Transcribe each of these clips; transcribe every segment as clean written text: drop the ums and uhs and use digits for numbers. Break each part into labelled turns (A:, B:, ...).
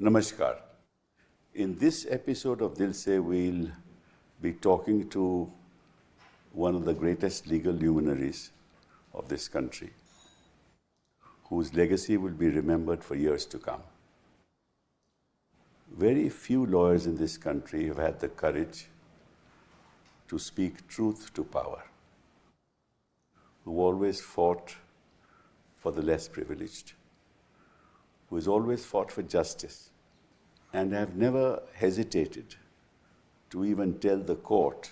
A: Namaskar. In this episode of Dil Se, we'll be talking to one of the greatest legal luminaries of this country, whose legacy will be remembered for years to come. Very few lawyers in this country have had the courage to speak truth to power, who always fought for the less privileged, who has always fought for justice, and have never hesitated to even tell the court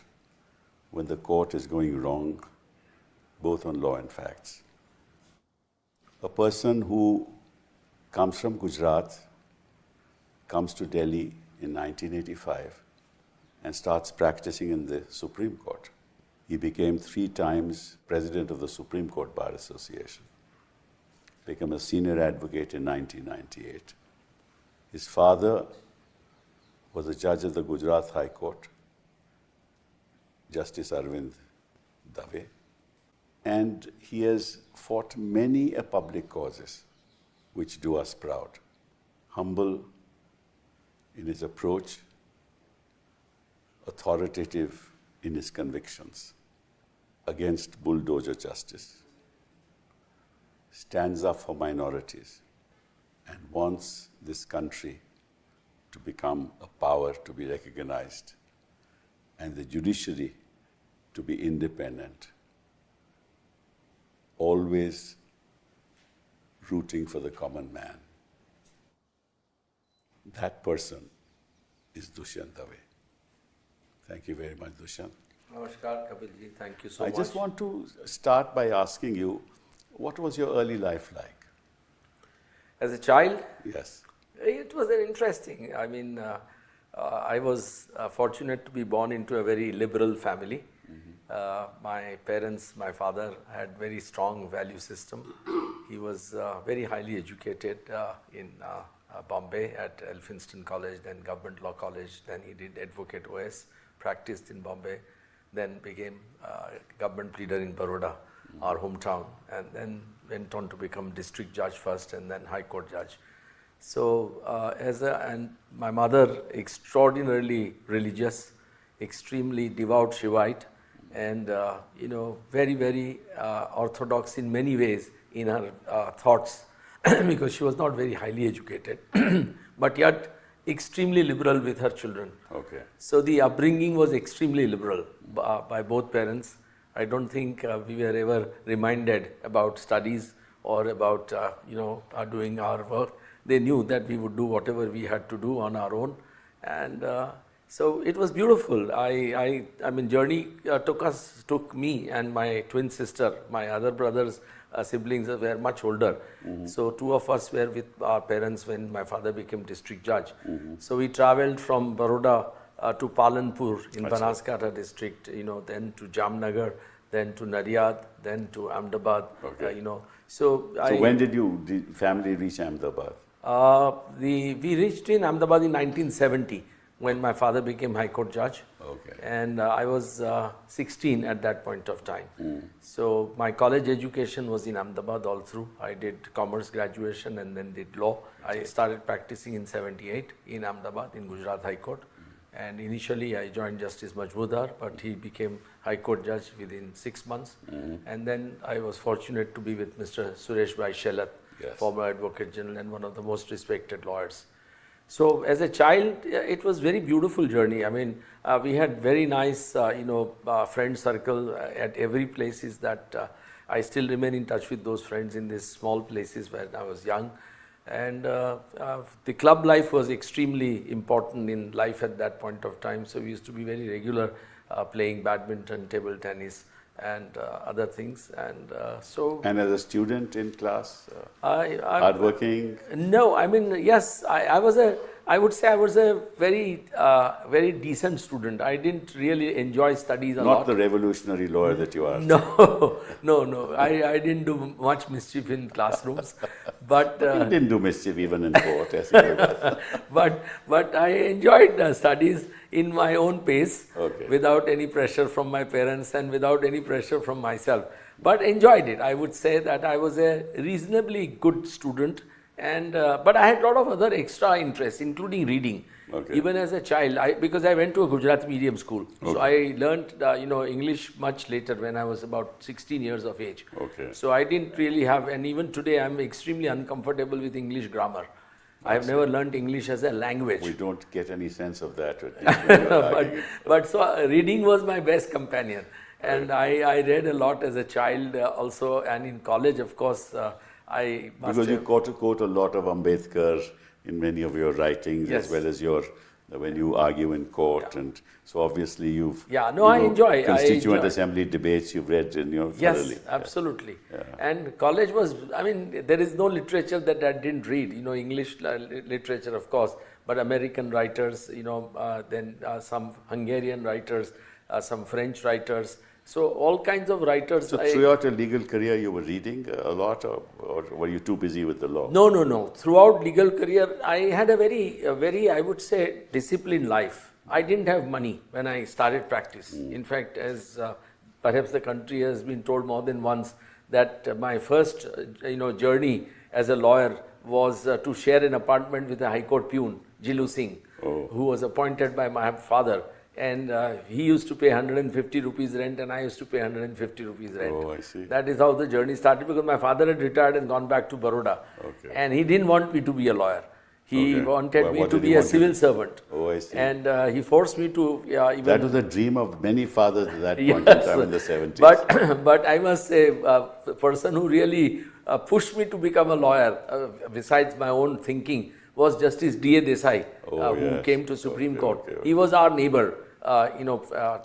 A: when the court is going wrong, both on law and facts. A person who comes from Gujarat, comes to Delhi in 1985 and starts practicing in the Supreme Court. He became 3 times president of the Supreme Court Bar Association, became a senior advocate in 1998. His father was a judge of the Gujarat High Court, Justice Arvind Dave, and he has fought many a public causes which do us proud. Humble in his approach, authoritative in his convictions, against bulldozer justice, stands up for minorities, and wants this country to become a power to be recognized and the judiciary to be independent, always rooting for the common man. That person is Dushyant Dave. Thank you very much, Dushyant.
B: Namaskar, Kapil ji. Thank you so much.
A: I just want to start by asking you, what was your early life like?
B: As a child,
A: Yes.
B: it was very interesting. I was fortunate to be born into a very liberal family. My parents, my father had very strong value system. He was very highly educated in Bombay at Elphinstone College, then Government Law College, then he did Advocate OS, practiced in Bombay, then became government pleader in Baroda, our hometown, and then went on to become district judge first and then High Court judge. So, and my mother, extraordinarily religious, extremely devout Shivite, and very, very orthodox in many ways in her thoughts, because she was not very highly educated, but yet extremely liberal with her children.
A: Okay.
B: So the upbringing was extremely liberal by both parents. I don't think we were ever reminded about studies or about doing our work. They knew that we would do whatever we had to do on our own, and so it was beautiful. I mean, journey took me and my twin sister. My other brothers, siblings were much older. So 2 of us were with our parents when my father became district judge. So we traveled from Baroda to Palanpur in Banaskantha district, then to Jamnagar, then to Nariyad, then to Ahmedabad.
A: Okay.
B: So
A: when did the family reach Ahmedabad?
B: We reached in Ahmedabad in 1970 when my father became High Court judge.
A: Okay.
B: And I was 16 at that point of time. So my college education was in Ahmedabad all through. I did commerce graduation and then did law. I started practicing in 78 in Ahmedabad in Gujarat High Court. And initially I joined Justice Majmudar, but he became High Court judge within 6 months. And then I was fortunate to be with Mr. Suresh Bhai Shelat,
A: Yes.
B: former Advocate General and one of the most respected lawyers. So as a child, it was very beautiful journey. I mean, we had very nice, friend circle at every places that I still remain in touch with those friends in these small places when I was young. And the club life was extremely important in life at that point of time. So we used to be very regular playing badminton, table tennis, and other things. And
A: And as a student in class, hardworking?
B: No, I mean, yes, I would say I was a very, very decent student. I didn't really enjoy studies a lot.
A: Not the revolutionary lawyer that you are.
B: No. I didn't do much mischief in classrooms, but
A: You didn't do mischief even in court. As you know.
B: but I enjoyed studies in my own pace,
A: Okay.
B: without any pressure from my parents and without any pressure from myself. But enjoyed it. I would say that I was a reasonably good student And but I had a lot of other extra interests, including reading.
A: Okay.
B: Even as a child, because I went to a Gujarati medium school, so I learned English much later when I was about 16 years of age.
A: Okay.
B: So I didn't really have, and even today I'm extremely uncomfortable with English grammar. I have never learned English as a language.
A: We don't get any sense of that. When you're arguing it.
B: But so reading was my best companion, and I read a lot as a child also, and in college, of course, I must
A: Because you
B: have-
A: quote a lot of Ambedkar in many of your writings,
B: Yes.
A: as well as when you argue in court, and so obviously you've
B: I enjoy.
A: Constituent
B: I enjoy.
A: Assembly debates you've read in your
B: Yes,
A: thoroughly.
B: absolutely. And college was, I mean, there is no literature that I didn't read. English literature, of course, but American writers, then some Hungarian writers, some French writers. So all kinds of writers.
A: So throughout your legal career, you were reading a lot, or were you too busy with the law?
B: No. Throughout legal career, I had a very, I would say, disciplined life. I didn't have money when I started practice. In fact, as perhaps the country has been told more than once, that my first, journey as a lawyer was to share an apartment with a High Court peon, Jilu Singh, who was appointed by my father. And he used to pay 150 rupees rent, and I used to pay 150 rupees rent.
A: Oh, I see.
B: That is how the journey started, because my father had retired and gone back to Baroda.
A: Okay.
B: And he didn't want me to be a lawyer. He
A: Okay.
B: wanted
A: Well,
B: me
A: what
B: to
A: did he
B: be a
A: want you
B: civil
A: to-
B: servant.
A: Oh, I see.
B: And he forced me to even...
A: That was a dream of many fathers at that point in
B: Yes,
A: time in the 70s.
B: But I must say, the person who really pushed me to become a lawyer, besides my own thinking, was Justice D.A. Desai, who
A: yes.
B: came to Supreme
A: Okay,
B: Court.
A: okay.
B: He was our neighbor,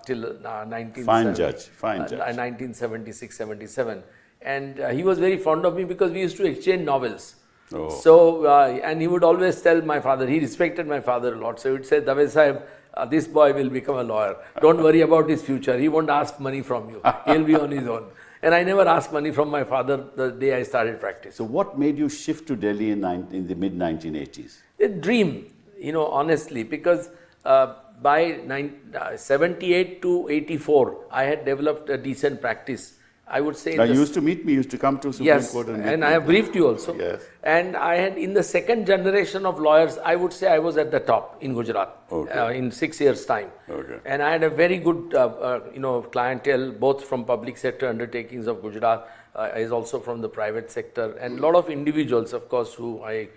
B: till 1976, 77. And he was very fond of me because we used to exchange novels.
A: Oh.
B: So, and he would always tell my father, he respected my father a lot. So he would say, Dave Sahib, this boy will become a lawyer. Don't worry about his future. He won't ask money from you. He'll be on his own. And I never asked money from my father the day I started practice.
A: So what made you shift to Delhi in the mid-1980s?
B: A dream, honestly, because by 78 to 84, I had developed a decent practice. I would say...
A: Now, you used to meet me, you used to come to Supreme
B: Yes,
A: Court and meet
B: and
A: me.
B: I have briefed you also.
A: Yes.
B: And I had, in the second generation of lawyers, I would say I was at the top in Gujarat in 6 years' time.
A: Okay.
B: And I had a very good, clientele, both from public sector undertakings of Gujarat, as also from the private sector, and a lot of individuals, of course, who teachers.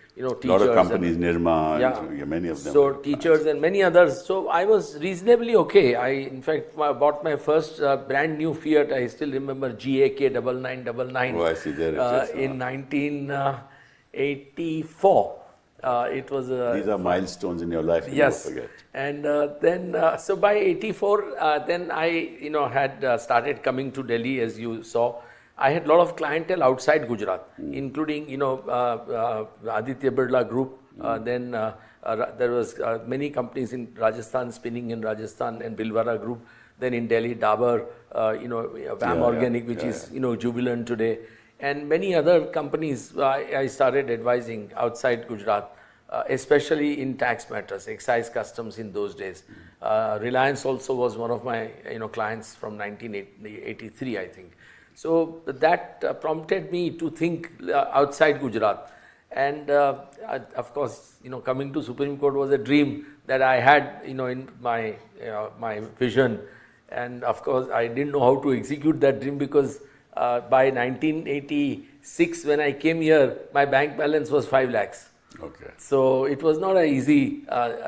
A: A lot of companies,
B: and,
A: Nirma,
B: yeah.
A: and many of them.
B: So teachers and many others. So I was reasonably okay. In fact, bought my first brand new Fiat. I still remember GAK 9999.
A: Oh, I see there it is.
B: In 1984. It was a...
A: These are milestones in your life you
B: Yes,
A: never forget.
B: and then so by 84, then I had started coming to Delhi, as you saw. I had a lot of clientele outside Gujarat, including Aditya Birla Group. Then there was many companies in Rajasthan, spinning in Rajasthan, and Bhilwara Group. Then in Delhi, Dabur, VAM Organic, which is Jubilant today, and many other companies. I started advising outside Gujarat. Especially in tax matters, excise customs in those days. Reliance also was one of my clients from 1983, I think. So that prompted me to think outside Gujarat. And of course, coming to Supreme Court was a dream that I had, in my vision. And of course, I didn't know how to execute that dream because by 1986, when I came here, my bank balance was 5 lakhs.
A: Okay.
B: So it was not an easy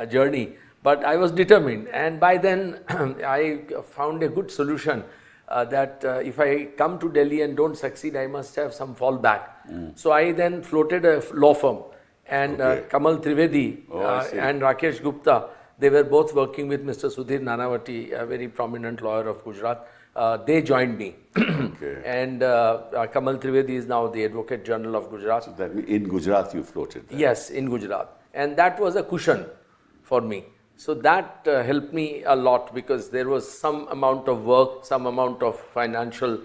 B: journey, but I was determined. And by then, I found a good solution that if I come to Delhi and don't succeed, I must have some fallback. So I then floated a law firm, and Kamal Trivedi and Rakesh Gupta, they were both working with Mr. Sudhir Nanavati, a very prominent lawyer of Gujarat. They joined me. And Kamal Trivedi is now the Advocate General of Gujarat.
A: So that means in Gujarat you floated there.
B: Yes, in Gujarat. And that was a cushion for me. So that helped me a lot because there was some amount of work, some amount of financial,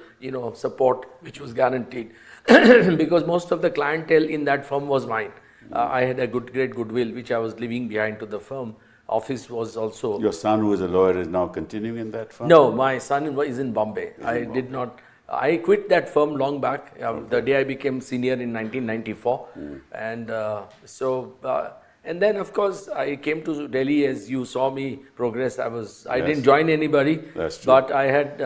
B: support which was guaranteed. Because most of the clientele in that firm was mine. I had a great goodwill which I was leaving behind to the firm. Office was also...
A: Your son, who is a lawyer, is now continuing in that firm?
B: No, my son is in Bombay. I did not I quit that firm long back, the day I became senior in 1994. And and then of course I came to Delhi. As you saw me progress, I didn't join anybody,
A: That's true.
B: but I had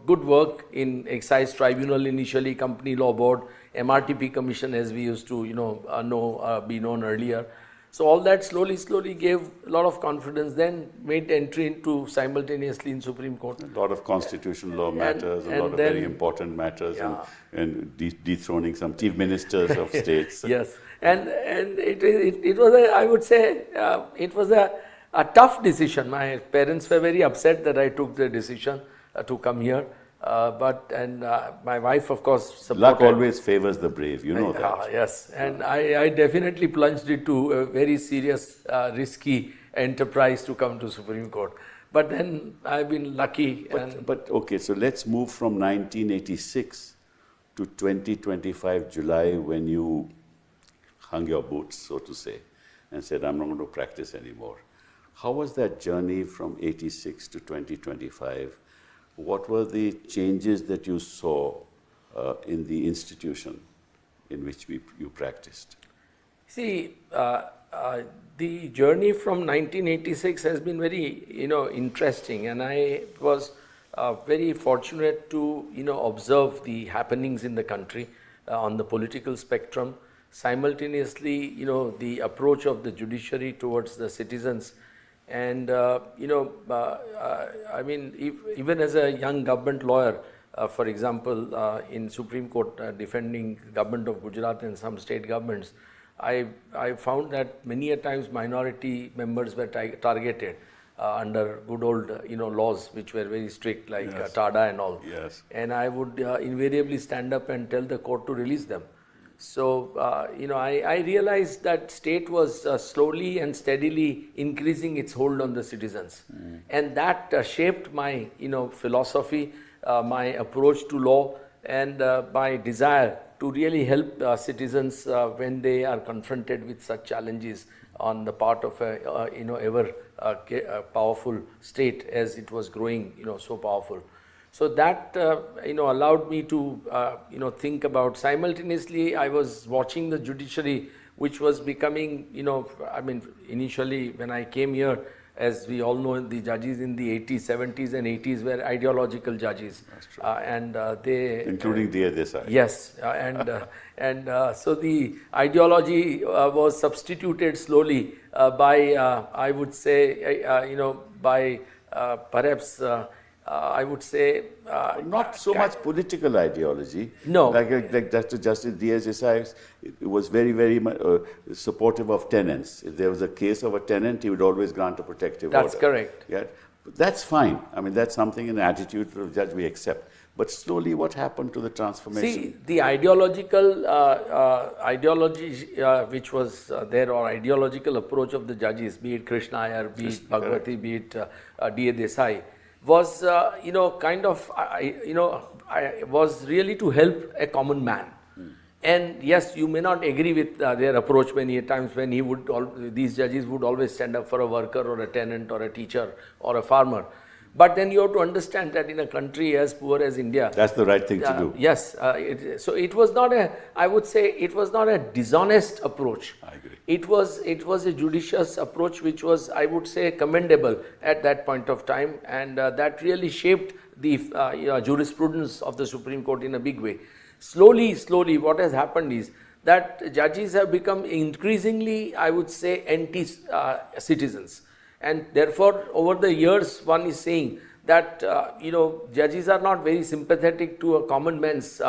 B: good work in Excise Tribunal initially, Company Law Board, MRTP Commission, as we used to be known earlier. So all that slowly gave a lot of confidence. Then made entry into simultaneously in Supreme Court.
A: A lot of constitutional law matters, a
B: and
A: lot of
B: then-
A: very important matters,
B: Yeah.
A: and dethroning some chief ministers of states.
B: Yes, and it was I would say it was a tough decision. My parents were very upset that I took the decision to come here, but my wife, of course, supported.
A: Luck always favors the brave, you know that.
B: Yes, and I definitely plunged into a very serious, risky enterprise to come to Supreme Court. But then I've been lucky.
A: But okay, so let's move from 1986 to 2025 July, when you hung your boots, so to say, and said, I'm not going to practice anymore. How was that journey from 86 to 2025? What were the changes that you saw in the institution in which you practiced?
B: See, the journey from 1986 has been very, interesting, and I was very fortunate to, observe the happenings in the country on the political spectrum. Simultaneously, the approach of the judiciary towards the citizens. And, even as a young government lawyer, for example, in Supreme Court defending government of Gujarat and some state governments, I found that many a times minority members were targeted under good old, laws which were very strict, like TADA and all.
A: Yes.
B: And I would invariably stand up and tell the court to release them. So, I realized that state was slowly and steadily increasing its hold on the citizens. And that shaped my, philosophy, my approach to law, and my desire to really help citizens when they are confronted with such challenges on the part of a, ever powerful state as it was growing, so powerful. So that, allowed me to, think about. Simultaneously, I was watching the judiciary, which was becoming, initially when I came here, as we all know, the judges in the 80s, 70s and 80s were ideological judges.
A: That's true.
B: And they...
A: Including the other side.
B: Yes, so the ideology was substituted slowly by, I would say, by perhaps... I would say...
A: not so much political ideology.
B: No.
A: Like Dr. Justice Diaz Desai was very, very supportive of tenants. If there was a case of a tenant, he would always grant a protective order.
B: That's correct.
A: Yeah, but that's fine. I mean, that's something in the attitude of the judge we accept. But slowly, what happened to the transformation?
B: See, the ideological ideology which was there, or ideological approach of the judges, be it Krishna Iyer, be it Bhagwati, be it D.A. Desai, was, was really to help a common man. And yes, you may not agree with their approach many times, when these judges would always stand up for a worker or a tenant or a teacher or a farmer. But then you have to understand that in a country as poor as India,
A: that's the right thing to do.
B: Yes. So it was not I would say it was not a dishonest approach.
A: I agree.
B: It was a judicious approach, which was, I would say, commendable at that point of time. And that really shaped the jurisprudence of the Supreme Court in a big way. Slowly, what has happened is that judges have become increasingly, I would say, anti-citizens. And therefore, over the years, one is saying that, judges are not very sympathetic to a common man's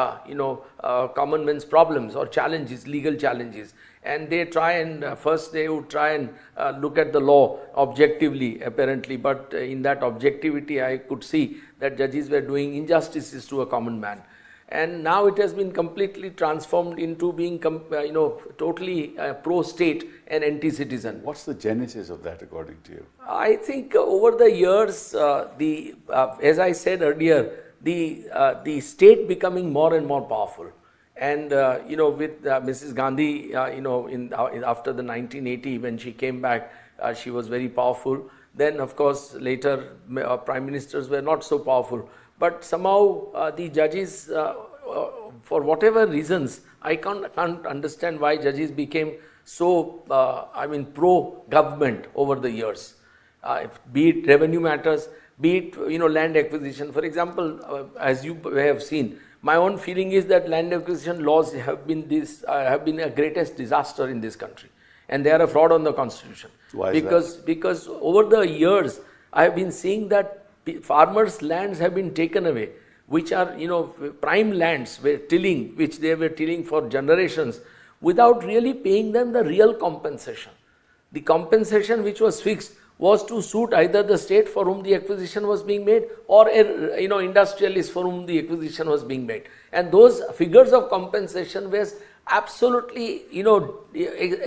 B: problems or challenges, legal challenges. And they try and, first they would try and look at the law objectively, apparently. But in that objectivity, I could see that judges were doing injustices to a common man. And now it has been completely transformed into being, totally pro-state and anti-citizen.
A: What's the genesis of that, according to you?
B: I think over the years, as I said earlier, the state becoming more and more powerful. And, with Mrs. Gandhi, after the 1980, when she came back, she was very powerful. Then, of course, later, prime ministers were not so powerful. but somehow the judges, for whatever reasons, I can't understand why judges became so, pro-government over the years. Be it revenue matters, be it land acquisition. For example, as you have seen, my own feeling is that land acquisition laws have been a greatest disaster in this country, and they are a fraud on the constitution.
A: Why is that?
B: Because over the years I have been seeing that farmers' lands have been taken away, which are prime lands which they were tilling for generations, without really paying them the real compensation. The compensation which was fixed was to suit either the state for whom the acquisition was being made, or industrialist for whom the acquisition was being made. And those figures of compensation were absolutely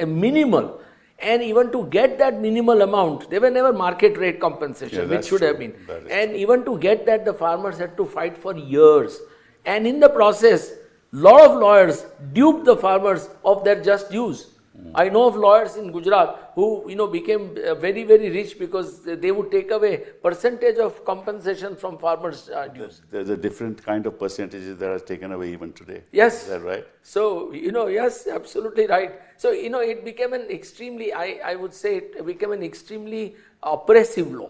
B: minimal. And even to get that minimal amount, they were never market rate compensation, which should have been. And even to get that, the farmers had to fight for years. And in the process, lot of lawyers duped the farmers of their just dues. I know of lawyers in Gujarat who became very, very rich because they would take away percentage of compensation from farmers' dues.
A: There's a different kind of percentages that are taken away even today.
B: Yes.
A: Is that right?
B: So, yes, absolutely right. So, it became an extremely, I would say, it became an extremely oppressive law.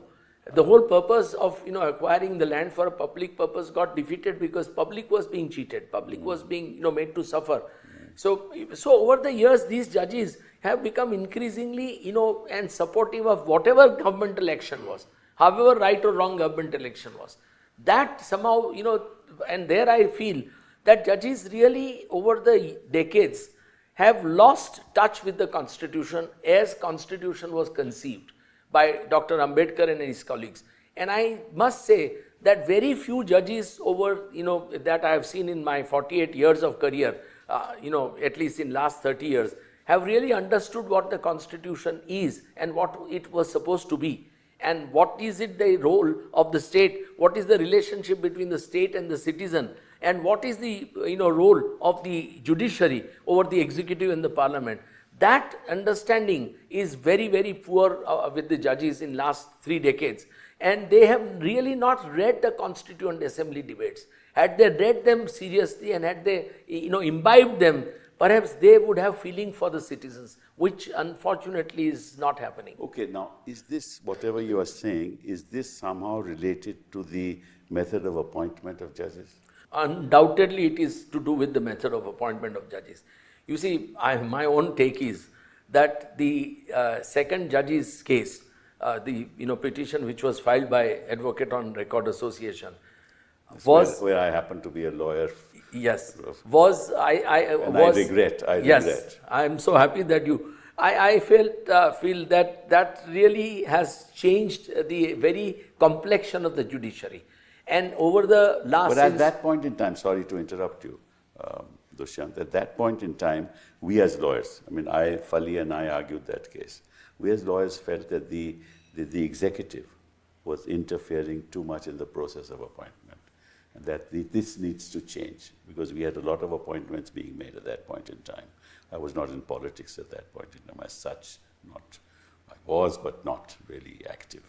B: The whole purpose of, acquiring the land for a public purpose got defeated because public was being cheated. Public was being, made to suffer. So over the years, these judges have become increasingly, and supportive of whatever governmental action was, however right or wrong governmental election was. That somehow, and there I feel that judges really over the decades have lost touch with the constitution as constitution was conceived by Dr. Ambedkar and his colleagues. And I must say that very few judges over, that I have seen in my 48 years of career, at least in last 30 years, have really understood what the constitution is and what it was supposed to be. And what is it the role of the state, what is the relationship between the state and the citizen, and what is the role of the judiciary over the executive and the parliament. That understanding is very, very poor with the judges in last 3 decades. And they have really not read the Constituent Assembly debates. Had they read them seriously and had they imbibed them, perhaps they would have feeling for the citizens, which unfortunately is not happening.
A: Okay, now is this, whatever you are saying, is this somehow related to the method of appointment of judges?
B: Undoubtedly it is to do with the method of appointment of judges. You see, my own take is that the second judge's case, the petition which was filed by Advocate on Record Association, was
A: where I happen to be a lawyer.
B: Yes, was I
A: regret.
B: Yes, I am so happy that you. I feel that really has changed the very complexion of the judiciary, and over the last.
A: But at that point in time, sorry to interrupt you, Dushyant. At that point in time, we as lawyers, Fali and I argued that case. We as lawyers felt that the executive was interfering too much in the process of appointment. And that this needs to change because we had a lot of appointments being made at that point in time. I was not in politics at that point in time as such. I was, but not really active.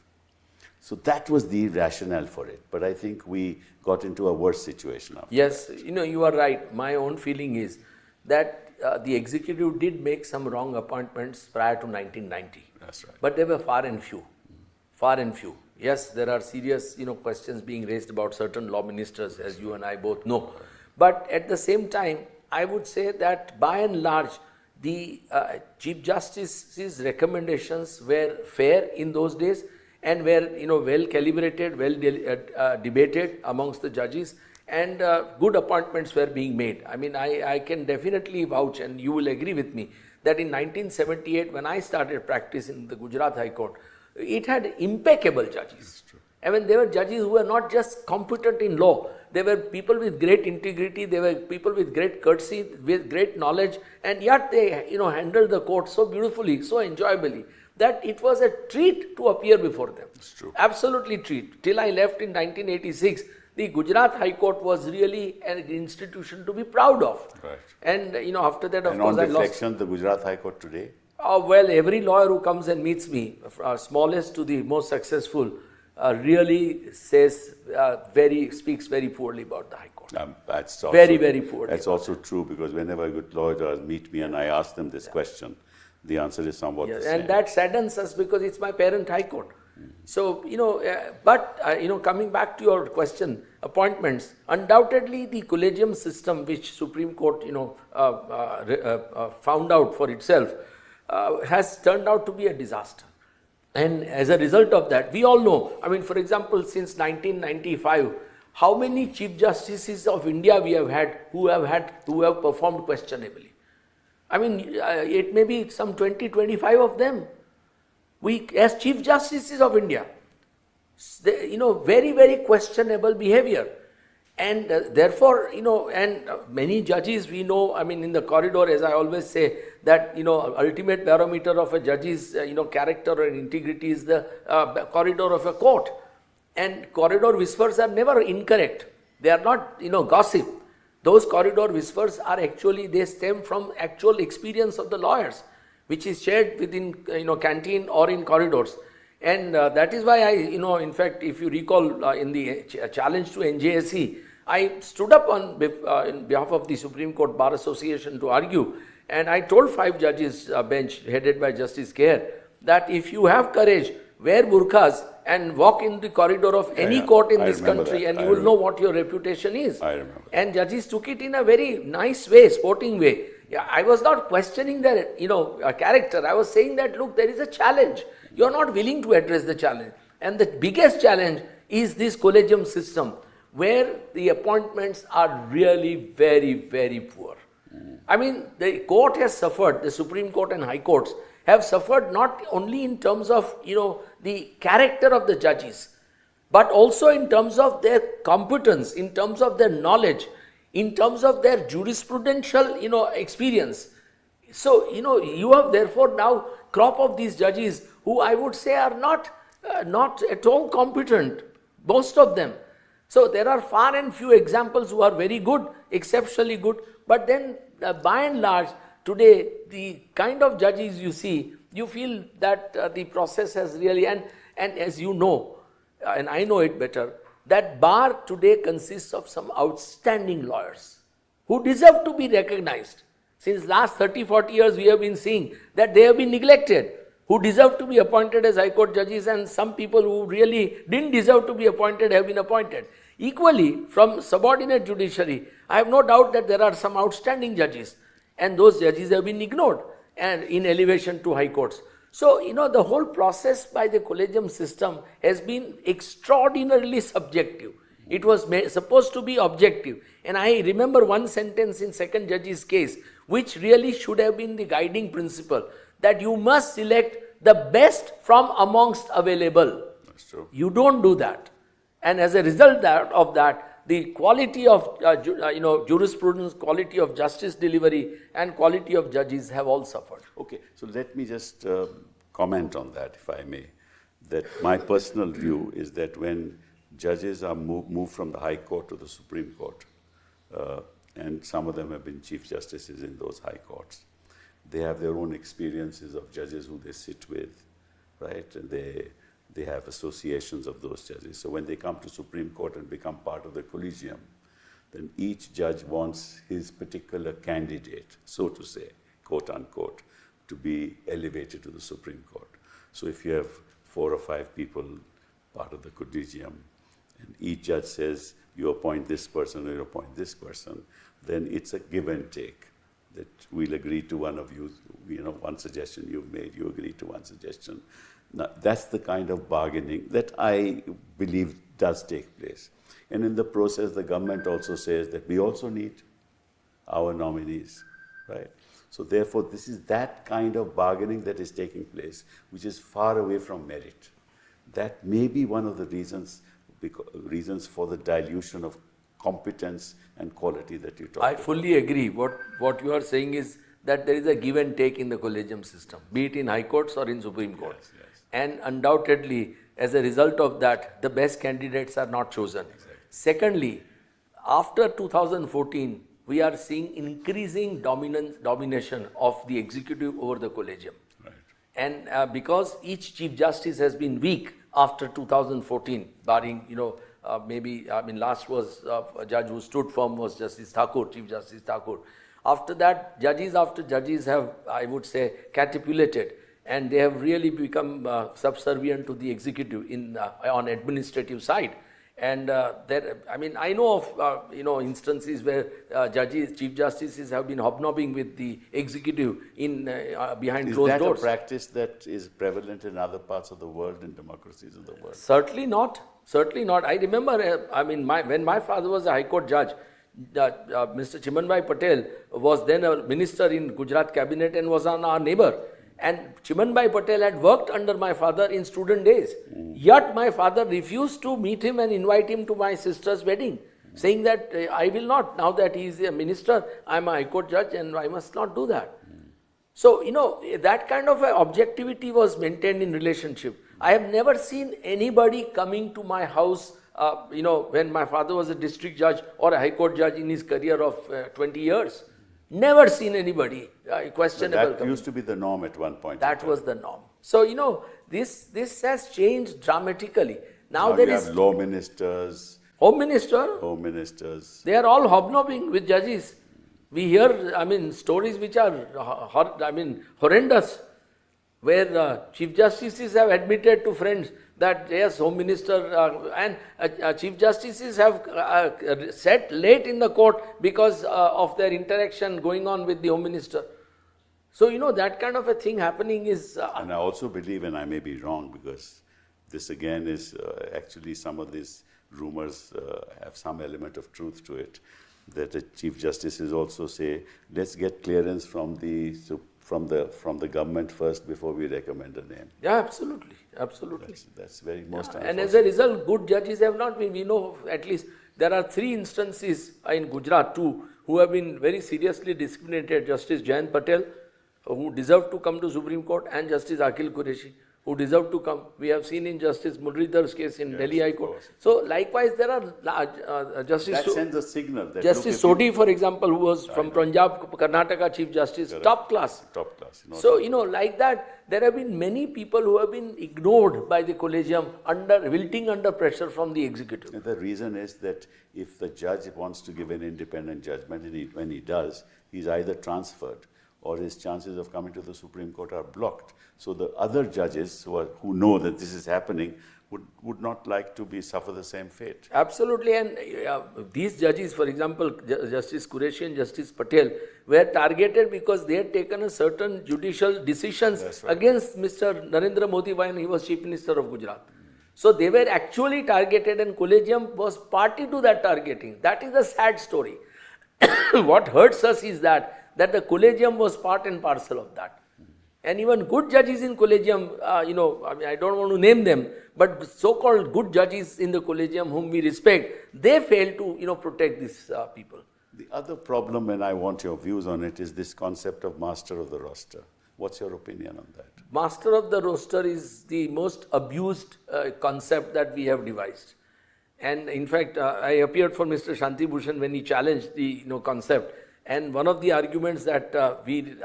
A: So that was the rationale for it. But I think we got into a worse situation after
B: Yes,
A: that.
B: You are right. My own feeling is that the executive did make some wrong appointments prior to 1990.
A: That's right.
B: But they were far and few. Far and few. Yes, there are serious, questions being raised about certain law ministers, as you and I both know. But at the same time, I would say that by and large, the Chief Justice's recommendations were fair in those days and were, well calibrated, well debated amongst the judges, and good appointments were being made. I can definitely vouch, and you will agree with me, that in 1978, when I started practice in the Gujarat High Court, it had impeccable judges. They were judges who were not just competent in law. They were people with great integrity. They were people with great courtesy, with great knowledge, and yet they, handled the court so beautifully, so enjoyably, that it was a treat to appear before them.
A: It's true.
B: Absolutely treat. Till I left in 1986, the Gujarat High Court was really an institution to be proud of.
A: Right.
B: And after that, of
A: and
B: course,
A: on
B: I lost.
A: reflection, the Gujarat High Court today?
B: Well, every lawyer who comes and meets me, smallest to the most successful, really speaks very poorly about the High Court.
A: That's also,
B: very poorly.
A: That's also true, because whenever good lawyers meet me and I ask them this question, the answer is somewhat the same.
B: And that saddens us, because it's my parent High Court. So, coming back to your question, appointments, undoubtedly the collegium system which Supreme Court, found out for itself, has turned out to be a disaster. And as a result of that, we all know, for example, since 1995, how many Chief Justices of India we have had who have performed questionably. It may be some 20-25 of them. We, as Chief Justices of India, very questionable behavior. And therefore, and many judges we know, in the corridor, as I always say, that, ultimate barometer of a judge's, character or integrity is the corridor of a court. And corridor whispers are never incorrect. They are not, gossip. Those corridor whispers are actually, they stem from actual experience of the lawyers, which is shared within, canteen or in corridors. And that is why in fact, if you recall, in the challenge to NJSE, I stood up on in behalf of the Supreme Court Bar Association to argue, and I told 5 judges bench headed by Justice Kher that if you have courage, wear burqas and walk in the corridor of any court in this country, and you will know what your reputation is.
A: I remember.
B: And judges took it in a very nice way, sporting way. Yeah, I was not questioning their, character. I was saying that, look, there is a challenge. You are not willing to address the challenge. And the biggest challenge is this collegium system, where the appointments are really very poor. The court has suffered, the Supreme Court and High Courts have suffered not only in terms of, the character of the judges, but also in terms of their competence, in terms of their knowledge, in terms of their jurisprudential, experience. So, you have therefore now crop of these judges who I would say are not at all competent, most of them. So, there are far and few examples who are very good, exceptionally good, but then by and large, today, the kind of judges you see, you feel that the process has really, and as you know, and I know it better, that bar today consists of some outstanding lawyers who deserve to be recognized. Since last 30-40 years, we have been seeing that they have been neglected, who deserve to be appointed as High Court judges, and some people who really didn't deserve to be appointed have been appointed. Equally, from subordinate judiciary, I have no doubt that there are some outstanding judges, and those judges have been ignored and in elevation to High Courts. So, the whole process by the collegium system has been extraordinarily subjective. It was supposed to be objective. And I remember one sentence in second judge's case, which really should have been the guiding principle, that you must select the best from amongst available.
A: That's true.
B: You don't do that. And as a result of that, the quality of jurisprudence, quality of justice delivery, and quality of judges have all suffered.
A: Okay, so let me just comment on that, if I may. That my personal view is that when judges are moved from the High Court to the Supreme Court, and some of them have been Chief Justices in those High Courts, they have their own experiences of judges who they sit with, right? And they have associations of those judges. So when they come to Supreme Court and become part of the collegium, then each judge wants his particular candidate, so to say, quote unquote, to be elevated to the Supreme Court. So if you have 4 or 5 people part of the collegium, and each judge says, you appoint this person or you appoint this person, then it's a give and take. That we'll agree to one of you, one suggestion you've made, you agree to one suggestion. Now, that's the kind of bargaining that I believe does take place. And in the process, the government also says that we also need our nominees, right? So therefore, this is that kind of bargaining that is taking place, which is far away from merit. That may be one of the reasons for the dilution of competence and quality that you talk about.
B: I fully agree. What you are saying is that there is a give and take in the collegium system, be it in High Courts or in Supreme Court.
A: Yes.
B: And undoubtedly, as a result of that, the best candidates are not chosen.
A: Exactly.
B: Secondly, after 2014, we are seeing increasing domination of the executive over the collegium.
A: Right.
B: And because each Chief Justice has been weak after 2014, barring, maybe, last was a judge who stood firm was Justice Thakur, Chief Justice Thakur. After that, judges after judges have, I would say, catapulted, and they have really become subservient to the executive on administrative side. And I know of instances where judges, chief justices have been hobnobbing with the executive behind closed doors.
A: Is that a practice that is prevalent in other parts of the world, in democracies of the world?
B: Certainly not. Certainly not. I remember, when my father was a High Court judge, Mr. Chimanbhai Patel was then a minister in Gujarat cabinet and was our neighbor. And Chimanbhai Patel had worked under my father in student days. Yet my father refused to meet him and invite him to my sister's wedding, saying that I will not. Now that he is a minister, I am a High Court judge and I must not do that. So, that kind of objectivity was maintained in relationship. I have never seen anybody coming to my house, when my father was a district judge or a High Court judge in his career of 20 years. Never seen anybody questionable.
A: But that used to be the norm at one point.
B: That was the norm. So, this has changed dramatically. Now
A: there is law ministers,
B: home ministers. They are all hobnobbing with judges. We hear, stories which are, horrendous, where chief justices have admitted to friends that yes, home minister and chief justices have sat late in the court because of their interaction going on with the home minister. So, that kind of a thing happening is...
A: and I also believe, and I may be wrong, because this again is actually some of these rumors have some element of truth to it, that the chief justices also say, let's get clearance from the government first before we recommend a name.
B: Yeah, absolutely.
A: That's very most unfortunate.
B: And as a result, good judges have not been. We know at least there are 3 instances in Gujarat too who have been very seriously discriminated. Justice Jayant Patel, who deserved to come to Supreme Court, and Justice Akhil Qureshi, who deserved to come. We have seen in Justice Muralidhar's case in Delhi High Court. So likewise, there are Justice...
A: That sends a signal. That
B: Justice Sodhi, for example, who was from Punjab, Karnataka Chief Justice, top class. So, like that, there have been many people who have been ignored by the collegium, wilting under pressure from the executive.
A: And the reason is that if the judge wants to give an independent judgment, and when he does, he's either transferred or his chances of coming to the Supreme Court are blocked. So the other judges who know that this is happening would not like to suffer the same fate.
B: Absolutely, and these judges, for example, Justice Qureshi and Justice Patel, were targeted because they had taken a certain judicial decisions against Mr. Narendra Modi when he was Chief Minister of Gujarat. So they were actually targeted, and collegium was party to that targeting. That is a sad story. What hurts us is that the collegium was part and parcel of that. And even good judges in collegium, I don't want to name them, but so-called good judges in the collegium whom we respect, they fail to, protect these people.
A: The other problem, and I want your views on it, is this concept of master of the roster. What's your opinion on that?
B: Master of the roster is the most abused concept that we have devised. And in fact, I appeared for Mr. Shanti Bhushan when he challenged the concept. And one of the arguments that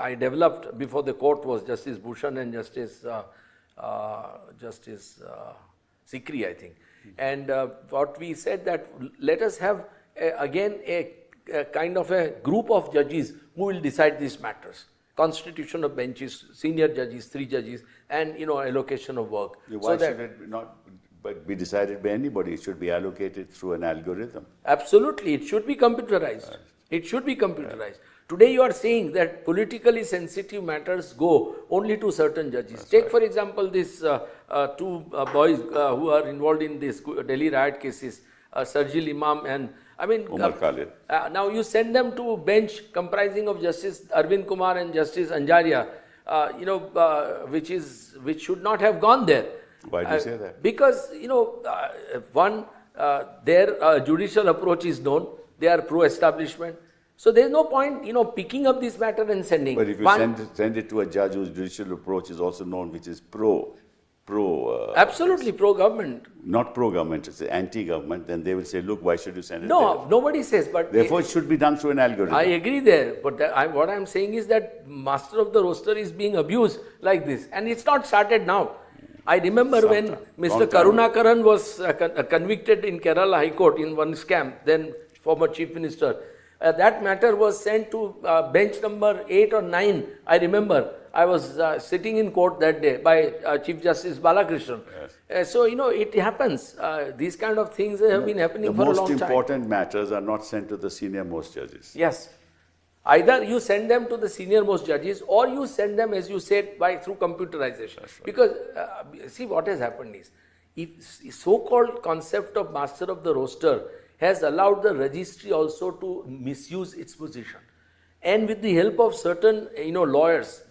B: I developed before the court was Justice Bhushan and Justice Sikri, I think. And what we said that let us have a kind of a group of judges who will decide these matters. Constitution of benches, senior judges, 3 judges, and allocation of work.
A: Why should it not be decided by anybody? It should be allocated through an algorithm.
B: Absolutely, it should be computerized. It should be computerized. Today you are saying that politically sensitive matters go only to certain judges. Take for example these 2 boys who are involved in this Delhi riot cases, Sarjil Imam and
A: Umar Khalid.
B: Now you send them to bench comprising of Justice Arvind Kumar and Justice Anjaria, which should not have gone there.
A: Why do you say that?
B: Because their judicial approach is known. They are pro-establishment. So there is no point, picking up this matter and sending.
A: But if you send it to a judge whose judicial approach is also known, which is
B: absolutely pro-government.
A: Not pro-government, it's anti-government, then they will say, look, why should you send it
B: No,
A: there?
B: Nobody says, but...
A: Therefore, it should be done through an algorithm.
B: I agree there, but what I am saying is that master of the roster is being abused like this. And it's not started now. I remember when
A: Sometime.
B: Mr.
A: Long time.
B: Karunakaran was convicted in Kerala High Court in one scam, then former Chief Minister. That matter was sent to bench number 8 or 9. I remember I was sitting in court that day by Chief Justice Balakrishnan.
A: Yes.
B: So, it happens. These kind of things have been happening for a long
A: The
B: time.
A: most important matters are not sent to the senior most judges.
B: Yes. Either you send them to the senior most judges or you send them, as you said, through computerization.
A: Right.
B: Because see what has happened is, if so-called concept of master of the roster has allowed the registry also to misuse its position. And with the help of certain lawyers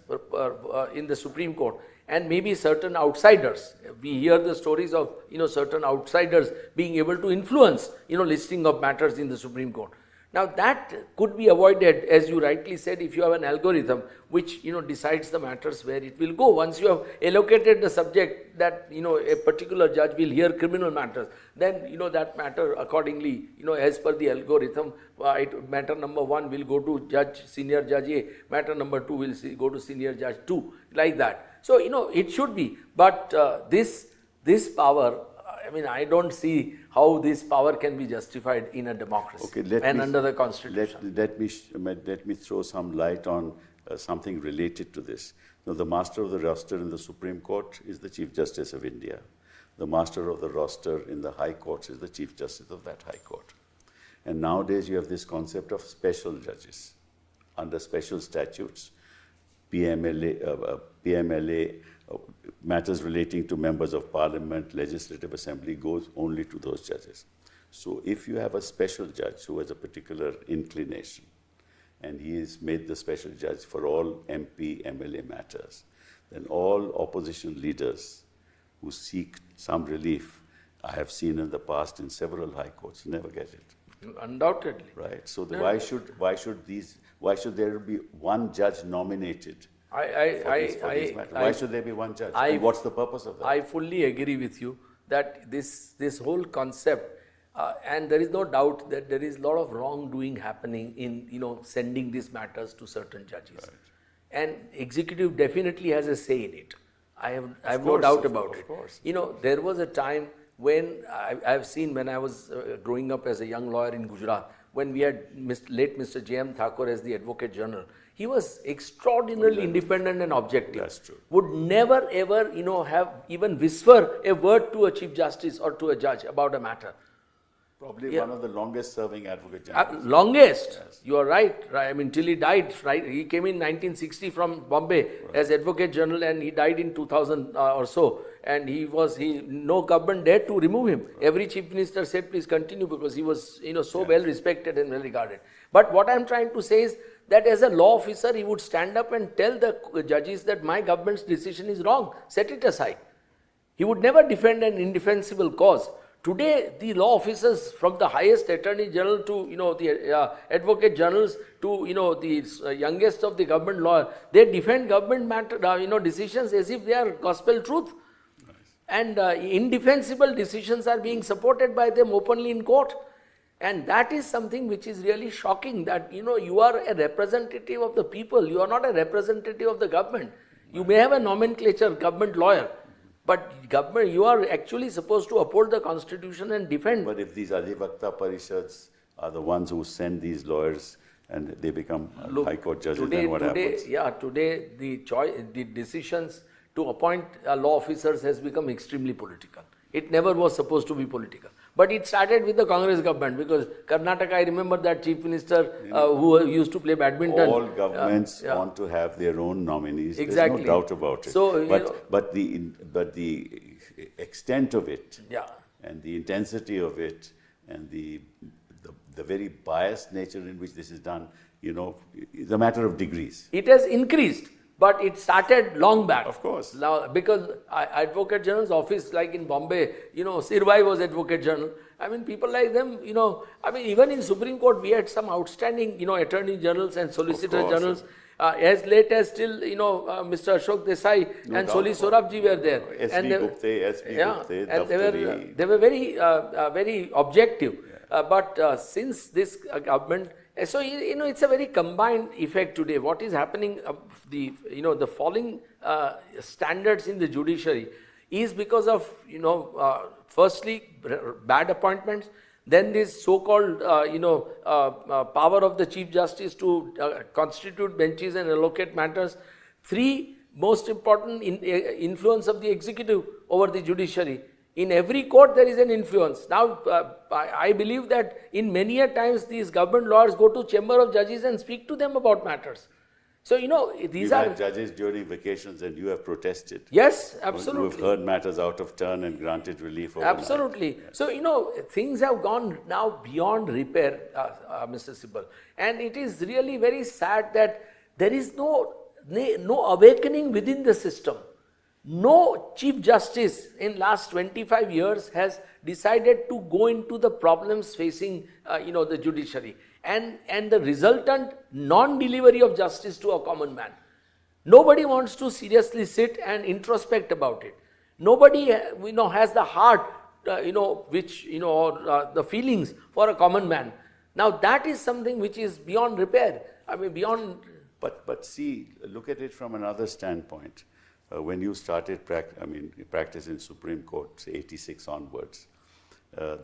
B: in the Supreme Court and maybe certain outsiders, we hear the stories of certain outsiders being able to influence listing of matters in the Supreme Court. Now that could be avoided, as you rightly said, if you have an algorithm which decides the matters where it will go. Once you have allocated the subject that a particular judge will hear criminal matters, then that matter accordingly as per the algorithm, matter number 1 will go to senior judge A, matter number 2 will go to senior judge 2, like that. So it should be, but this power, I don't see how this power can be justified in a democracy under the Constitution.
A: Let me throw some light on something related to this. Now, the master of the roster in the Supreme Court is the Chief Justice of India. The master of the roster in the High Courts is the Chief Justice of that High Court. And nowadays you have this concept of special judges under special statutes, PMLA, matters relating to members of parliament, legislative assembly goes only to those judges. So if you have a special judge who has a particular inclination and he is made the special judge for all MP, MLA matters, then all opposition leaders who seek some relief, I have seen in the past in several high courts, never get it.
B: Undoubtedly.
A: Right. So why should there be one judge nominated? Why should there be one judge? And what's the purpose of that?
B: I fully agree with you that this whole concept, and there is no doubt that there is a lot of wrongdoing happening in sending these matters to certain judges, right. And executive definitely has a say in it. I have no doubt about it.
A: Course.
B: There was a time when I've seen when I was growing up as a young lawyer in Gujarat, when we had late Mr. J.M. Thakur as the Advocate General. He was extraordinarily independent and objective.
A: That's true.
B: Would never ever, have even whisper a word to a Chief Justice or to a judge about a matter.
A: Probably one of the longest serving Advocate Generals.
B: Longest.
A: Yes.
B: You are right. Till he died, right? He came in 1960 from Bombay as Advocate General and he died in 2000 or so. And no government dared to remove him. Right. Every Chief Minister said, please continue, because he was, so well respected and well regarded. But what I'm trying to say is that as a law officer, he would stand up and tell the judges that my government's decision is wrong. Set it aside. He would never defend an indefensible cause. Today, the law officers from the highest Attorney General to, the Advocate Generals to, the youngest of the government lawyer, they defend government matter, decisions as if they are gospel truth. Nice. And indefensible decisions are being supported by them openly in court. And that is something which is really shocking, that, you are a representative of the people. You are not a representative of the government. You may have a nomenclature, government lawyer. But government, you are actually supposed to uphold the Constitution and defend.
A: But if these Adhivakta Parishads are the ones who send these lawyers and they become High Court judges, then what happens?
B: Today the decisions to appoint law officers has become extremely political. It never was supposed to be political. But it started with the Congress government, because Karnataka, I remember that Chief Minister who used to play badminton.
A: All governments want to have their own nominees.
B: Exactly.
A: There's no doubt about it.
B: So,
A: but the extent of it, and the intensity of it, and the very biased nature in which this is done, is a matter of degrees.
B: It has increased. But it started long back.
A: Of course.
B: Now, because Advocate General's office, like in Bombay, Sirvai was Advocate General. People like them, even in Supreme Court, we had some outstanding, Attorney Generals and Solicitor Generals. As late as till, Mr. Ashok Desai and Soli Sorabji were there.
A: S.V. Gupte,
B: and they were very, very objective. Yeah. But since this government, so it's a very combined effect today. What is happening, the falling standards in the judiciary is because of, firstly, bad appointments, then this so-called, power of the Chief Justice to constitute benches and allocate matters. 3, most important, influence of the executive over the judiciary. In every court, there is an influence. Now, I believe that in many a times, these government lawyers go to chamber of judges and speak to them about matters. So, these are...
A: You've had judges during vacations and you have protested.
B: Yes, absolutely.
A: You've heard matters out of turn and granted relief overnight.
B: Absolutely. So, things have gone now beyond repair, Mr. Sibal. And it is really very sad that there is no awakening within the system. No Chief Justice in last 25 years has decided to go into the problems facing, the judiciary and the resultant non-delivery of justice to a common man. Nobody wants to seriously sit and introspect about it. Nobody, has the heart, or the feelings for a common man. Now that is something which is beyond repair. I mean, beyond.
A: But see, look at it from another standpoint. When you started practice in Supreme Court, say 86 onwards,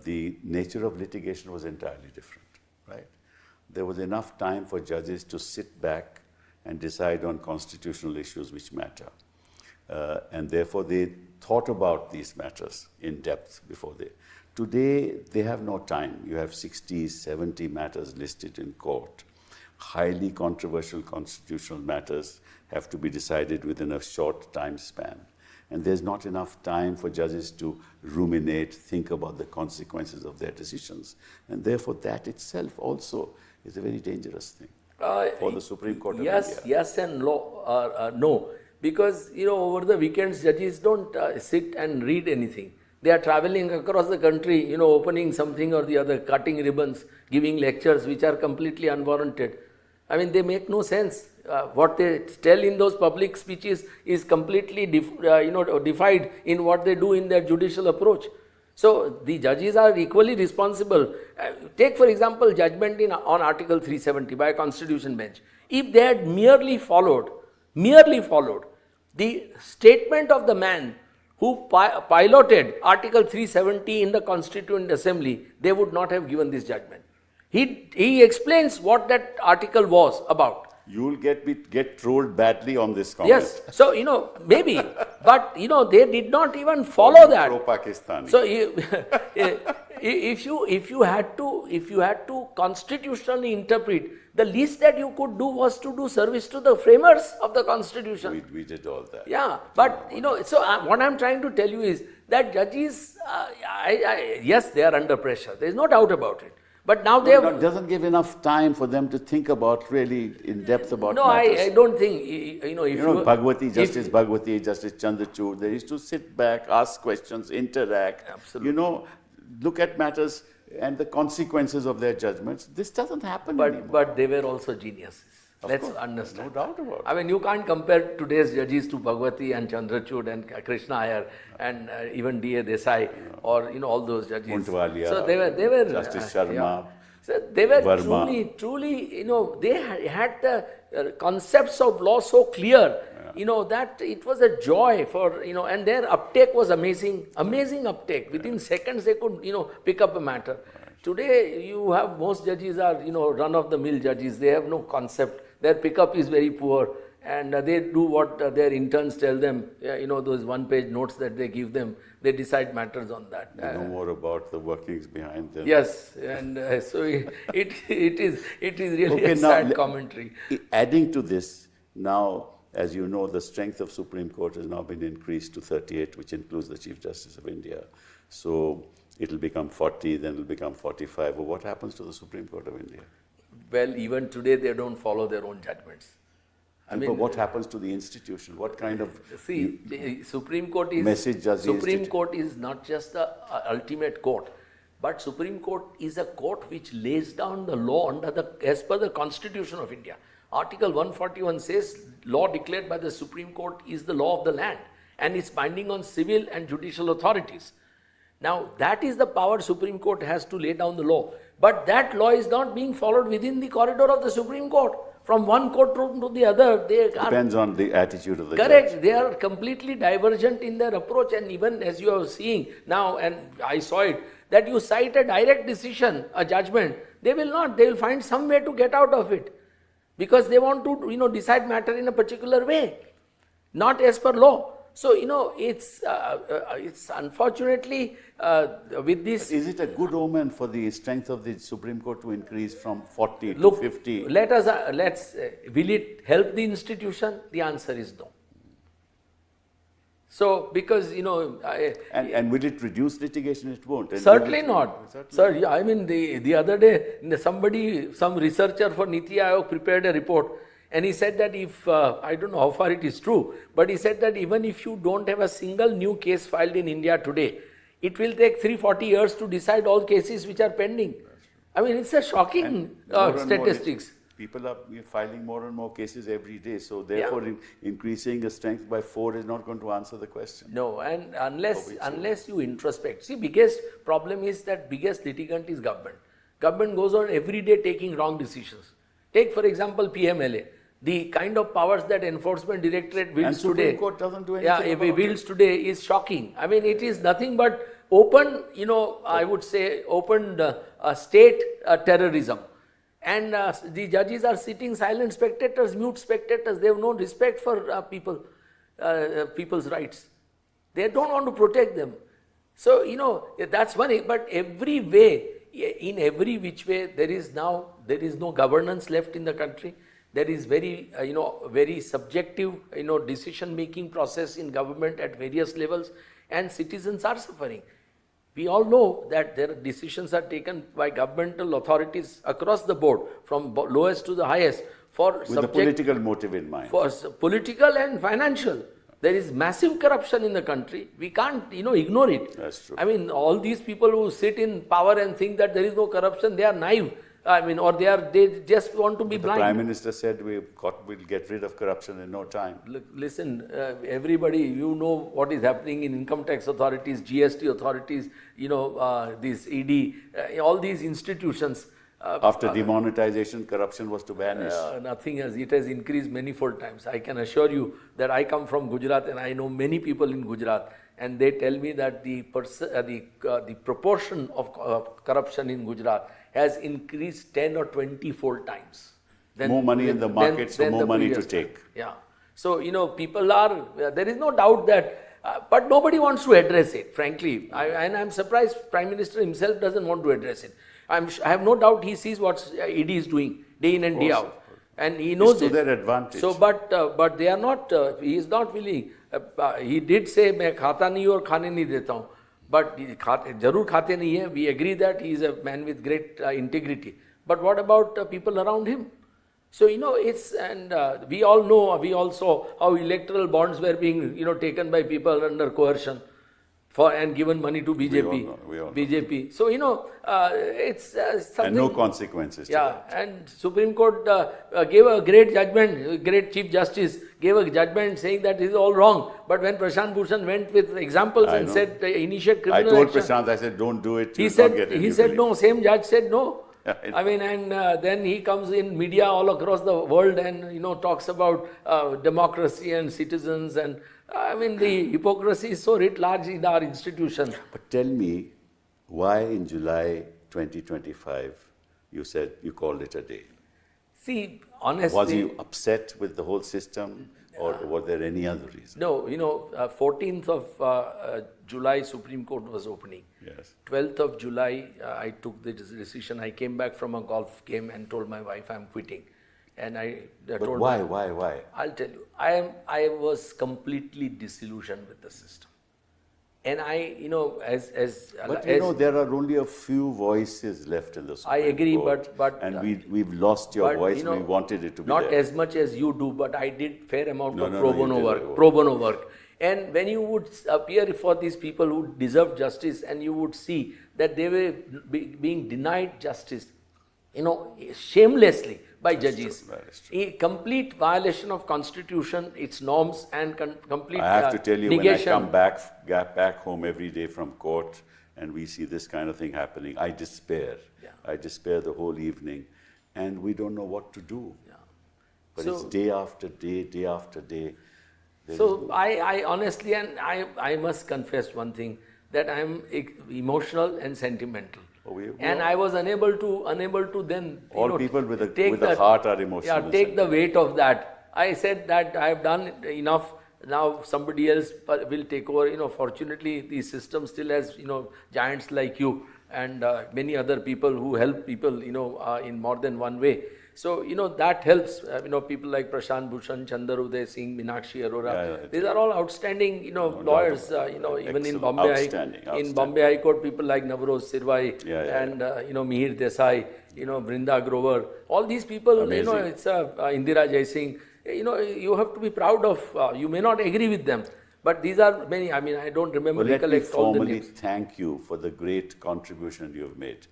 A: the nature of litigation was entirely different, right? There was enough time for judges to sit back and decide on constitutional issues which matter. And therefore, they thought about these matters in depth before they... Today, they have no time. You have 60, 70 matters listed in court. Highly controversial constitutional matters have to be decided within a short time span. And there's not enough time for judges to ruminate, think about the consequences of their decisions. And therefore, that itself also is a very dangerous thing for the Supreme Court of India.
B: Yes and no. Because, over the weekends, judges don't sit and read anything. They are traveling across the country, opening something or the other, cutting ribbons, giving lectures which are completely unwarranted. I mean, they make no sense. What they tell in those public speeches is completely defied in what they do in their judicial approach. So the judges are equally responsible. Take, for example, judgment on Article 370 by a constitution bench. If they had merely followed the statement of the man who piloted Article 370 in the Constituent Assembly, they would not have given this judgment. He explains what that article was about.
A: You will get trolled badly on this comment.
B: Yes, so maybe, but they did not even follow that.
A: Pro-Pakistani.
B: So if you had to constitutionally interpret, the least that you could do was to do service to the framers of the Constitution.
A: We did all that.
B: Yeah, but so what I'm trying to tell you is that judges, yes, they are under pressure. There is no doubt about it. But now they have...
A: doesn't give enough time for them to think about really in depth about matters.
B: I don't think,
A: Bhagwati, Justice Chandrachud, they used to sit back, ask questions, interact.
B: Absolutely.
A: Look at matters and the consequences of their judgments. This doesn't happen anymore.
B: But they were also geniuses. Let's understand. No doubt about it. I mean, you can't compare today's judges to Bhagwati and Chandrachud and Krishna Iyer and even D.A. Desai or all those judges.
A: Muntwalia,
B: so they were
A: Justice Sharma.
B: Yeah. So they were
A: Verma.
B: truly, they had the concepts of law so clear, that it was a joy for, and their uptake was amazing uptake. Within seconds they could, pick up a matter. Right. Today you have most judges are, run-of-the-mill judges. They have no concept. Their pickup is very poor, and they do what their interns tell them. Those one-page notes that they give them. They decide matters on that.
A: They know more about the workings behind them.
B: Yes, and so it is really a sad commentary.
A: Adding to this, now, as you know, the strength of Supreme Court has now been increased to 38, which includes the Chief Justice of India. So it'll become 40, then it'll become 45. Well, what happens to the Supreme Court of India?
B: Well, even today they don't follow their own judgments.
A: But what happens to the institution? What kind of
B: the Supreme Court is
A: message does
B: Supreme Court is not just the ultimate court, but Supreme Court is a court which lays down the law as per the Constitution of India. Article 141 says law declared by the Supreme Court is the law of the land and is binding on civil and judicial authorities. Now, that is the power Supreme Court has to lay down the law. But that law is not being followed within the corridor of the Supreme Court. from one courtroom to the other, they are
A: Depends on the attitude of the
B: correct.
A: judge.
B: They are completely divergent in their approach, and even as you are seeing now, and I saw it, that you cite a direct decision, a judgment, they will not. They will find some way to get out of it, because they want to, decide matter in a particular way, not as per law. So, it's unfortunately with this.
A: Is it a good omen for the strength of the Supreme Court to increase from 40
B: Look,
A: to 50?
B: let's will it help the institution? The answer is no. So, because
A: And will it reduce litigation? It won't. And
B: certainly
A: will it-
B: not.
A: Certainly.
B: Sir, I mean, the other day, some researcher for Niti Aayog prepared a report, and he said that if, I don't know how far it is true, but he said that even if you don't have a single new case filed in India today, it will take 340 years to decide all cases which are pending. I mean, it's a shocking
A: More and more
B: statistics.
A: people are filing more and more cases every day, so therefore increasing the strength by 4 is not going to answer the question.
B: No, and unless you introspect. See, biggest problem is that biggest litigant is government. Government goes on every day taking wrong decisions. Take, for example, PMLA. The kind of powers that Enforcement Directorate wields
A: And Supreme
B: today.
A: Court doesn't do anything
B: Yeah,
A: about
B: wields today is shocking. I mean, it is nothing but open, I would say, open state terrorism. And the judges are sitting silent spectators, mute spectators. They have no respect for people's rights. They don't want to protect them. So, that's one. But every way, in every which way, there is no governance left in the country. There is very subjective, decision-making process in government at various levels, and citizens are suffering. We all know that their decisions are taken by governmental authorities across the board, from lowest to the highest,
A: with a political motive in mind.
B: for political and financial. There is massive corruption in the country. We can't, ignore it.
A: That's true.
B: I mean, all these people who sit in power and think that there is no corruption, they are naive. I mean, or they just want to be blind.
A: The Prime Minister said we'll get rid of corruption in no time.
B: Look, listen, everybody, you know what is happening in income tax authorities, GST authorities, this ED, all these institutions.
A: After demonetization, corruption was to vanish.
B: Nothing it has increased manifold times. I can assure you that I come from Gujarat and I know many people in Gujarat, and they tell me that the proportion of corruption in Gujarat has increased 10 or 20-fold times.
A: More money in the market, so more money to take.
B: Yeah. So, people are, there is no doubt that, but nobody wants to address it, frankly. And I'm surprised Prime Minister himself doesn't want to address it. I have no doubt he sees what ED is doing day in and day out. And he knows
A: it's to their advantage.
B: So, but they are not, he is not willing. He did say, मैं खाता नहीं और खाने नहीं देता हूँ. But जरूर खाते नहीं है. We agree that he is a man with great integrity. But what about people around him? So, we all know, we all saw how electoral bonds were being, taken by people under coercion and given money to BJP.
A: We all know.
B: BJP. So, it's something.
A: And no consequences.
B: Yeah, and Supreme Court gave a great judgment, great Chief Justice gave a judgment saying that this is all wrong. But when Prashant Bhushan went with examples and said initiate criminal
A: I told
B: action,
A: Prashant, I said, don't do it.
B: he said no, same judge said no. I mean, and then he comes in media all across the world and, talks about democracy and citizens, and I mean, the hypocrisy is so writ large in our institution.
A: But tell me, why in July 2025 you called it a day?
B: See, honestly...
A: Was you upset with the whole system, or was there any other reason?
B: No, 14th of July, Supreme Court was opening.
A: Yes.
B: 12th of July, I took the decision. I came back from a golf game and told my wife I'm quitting. And I
A: But
B: told
A: why?
B: her,
A: Why?
B: I'll tell you, I was completely disillusioned with the system. And I,
A: But there are only a few voices left in the Supreme
B: I agree,
A: Court,
B: but
A: and we've lost your voice. We wanted it to be
B: not
A: there.
B: as much as you do, but I did fair amount of
A: No,
B: pro
A: you
B: bono
A: did
B: work.
A: very well.
B: Pro bono work. And when you would appear for these people who deserve justice, and you would see that they were being denied justice, shamelessly by judges.
A: That is true.
B: A complete violation of constitution, its norms, and complete
A: I have to tell you,
B: negation.
A: when I come back home every day from court and we see this kind of thing happening, I despair.
B: Yeah.
A: I despair the whole evening, and we don't know what to do.
B: Yeah.
A: But it's day after day after day.
B: So I honestly, and I must confess one thing, that I am emotional and sentimental. And I was unable to then
A: all people with a heart are emotional.
B: Yeah, take the weight of that. I said that I have done enough. Now somebody else will take over. Fortunately, the system still has giants like you and many other people who help people in more than one way. So that helps. People like Prashant Bhushan, Chandar Uday Singh, Meenakshi Arora. These are all outstanding lawyers. Even in Bombay, High Court, people like Navroz Sirvai and Mihir Desai, Brinda Grover. All these people,
A: Amazing.
B: It's Indira Jai Singh. You have to be proud of. You may not agree with them, but these are many. I mean, I don't remember.
A: Let me
B: all the
A: formally
B: names.
A: thank you for the great contribution you have made